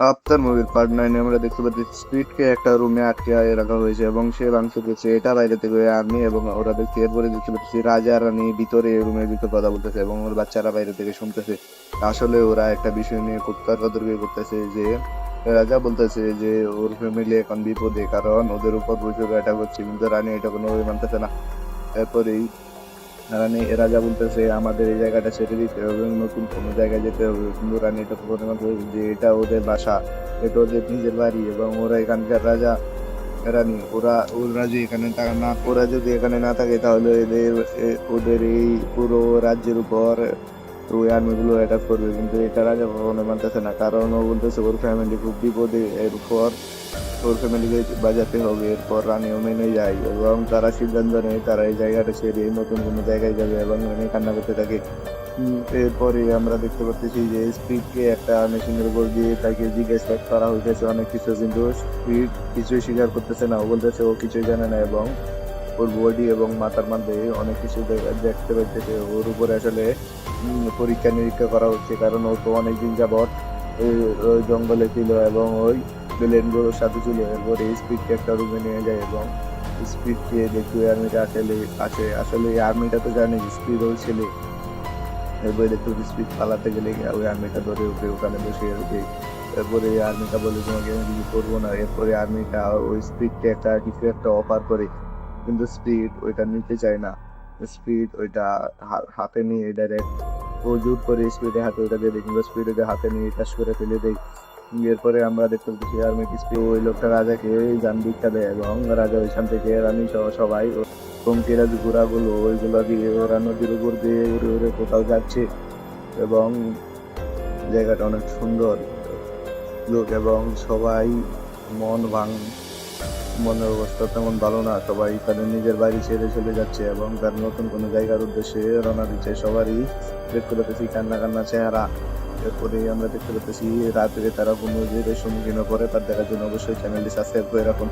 আফতার মুভির পার্ট 9 এ আমরা দেখতে পাচ্ছি স্পিডকে একটা রুমে আটকে রাখা হয়েছে এবং সে ভাঙচুর করছে। এটা বাইরে থেকে আর্মি এবং ওরা দেখছি। এরপরে দেখতে পাচ্ছি রাজা রানী ভিতরে রুমের ভিতর কথা বলতেছে এবং ওর বাচ্চারা বাইরে থেকে শুনতেছে। আসলে ওরা একটা বিষয় নিয়ে খুব তর্কাতর্কি করতেছে যে রাজা বলতেছে যে ওর ফ্যামিলি এখন বিপদে, কারণ ওদের উপর প্রচুর অ্যাটাক হচ্ছে, কিন্তু রানী এটা কোনোভাবে মানতেছে না। এরপরেই রানী রাজা বলতেছে আমাদের এই জায়গাটা ছেড়ে দিতে হবে, নতুন কোনো জায়গায় যেতে হবে, কিন্তু রানী এটা প্রথমে বলছে যে এটা ওদের বাসা, এটা ওদের নিজের বাড়ি এবং ওরা এখানকার রাজা রানী। ওরা যে এখানে ওরা যদি এখানে না থাকে তাহলে ওদের এই পুরো রাজ্যের উপর ওই আর্মি গুলো অ্যাটাক করবে, কিন্তু এটা রাজা কখনো মানতেছে না, কারণ ও বলতেছে ওর ফ্যামিলি খুব বিপদে। এরপর ওর ফ্যামিলিকে বাঁচাতে হবে। এরপর রানীও মেনে যায় এবং তারা সিদ্ধান্ত নেয় তারা এই জায়গাটা ছেড়ে নতুন কোনো জায়গায় যাবে এবং রানী কান্না করতে থাকে। এরপরে আমরা দেখতে পাচ্ছি যে স্পিডকে একটা মেশিনের উপর দিয়ে তাকে জিজ্ঞাসা করা হইতেছে অনেক কিছু, কিন্তু স্পিড কিছুই স্বীকার করতেছে না। ও বলতেছে ও কিছুই জানে না এবং ওর বডি এবং মাথার মধ্যে অনেক কিছু দেখতে পাইতেছে। ওর উপরে আসলে পরীক্ষা নিরীক্ষা করা হচ্ছে, কারণ ও তো অনেকদিন যাবৎ ওই জঙ্গলে ছিল এবং ওই ভিলেনগুলোর সাথে ছিল। এরপরে স্পিডকে একটা রুমে নিয়ে যায় এবং স্পিডকে দেখি আর্মিটা আসলে এই আর্মিটা তো জানে স্পিড ওর ছেলে। এরপরে দেখতে স্পিড পালাতে গেলে ওই আর্মিটা ধরে ওকে ওখানে বসিয়ে রেখে এরপরে আর্মিটা বলে তোমাকে আমি কিছু করবো না। এরপরে আর্মিটা ওই স্পিডকে একটা কিছু একটা অফার করে, কিন্তু স্পিড ওইটা নিতে চায় না। স্পিড ওইটা হাতে নিয়ে ডাইরেক্ট ও জোর করে স্পিডে হাতে ওইটা দিয়ে দেয়, কিন্তু স্পিড ওইটা হাতে নিয়ে টাচ করে ফেলে দেয়। এরপরে আমরা দেখতে পাচ্ছি আর্মি স্পিড ওই লোকটা রাজাকে যান ভিক্ষা দেয় এবং রাজা ওইখান থেকে রানী সহ সবাই পঙ্কিরা ঘোড়াগুলো ওইগুলো দিয়ে ওরা নদীর উপর দিয়ে উড়ে উড়ে কোথাও যাচ্ছে এবং জায়গাটা অনেক সুন্দর লোক এবং সবাই মন ভাঙ মনের অবস্থা তেমন ভালো না। সবাই তাদের নিজের বাড়ি ছেড়ে চলে যাচ্ছে এবং তার নতুন কোনো জায়গার উদ্দেশ্যে রওনা দিচ্ছে। সবারই দেখতে পাচ্ছি কান্না কান্না চেহারা। এরপরে আমরা দেখতে পাচ্ছি রাত্রে তারা কোনো বিপদের সম্মুখীন করে। তার দেখার জন্য অবশ্যই চ্যানেলটি সাবস্ক্রাইব করে রাখুন।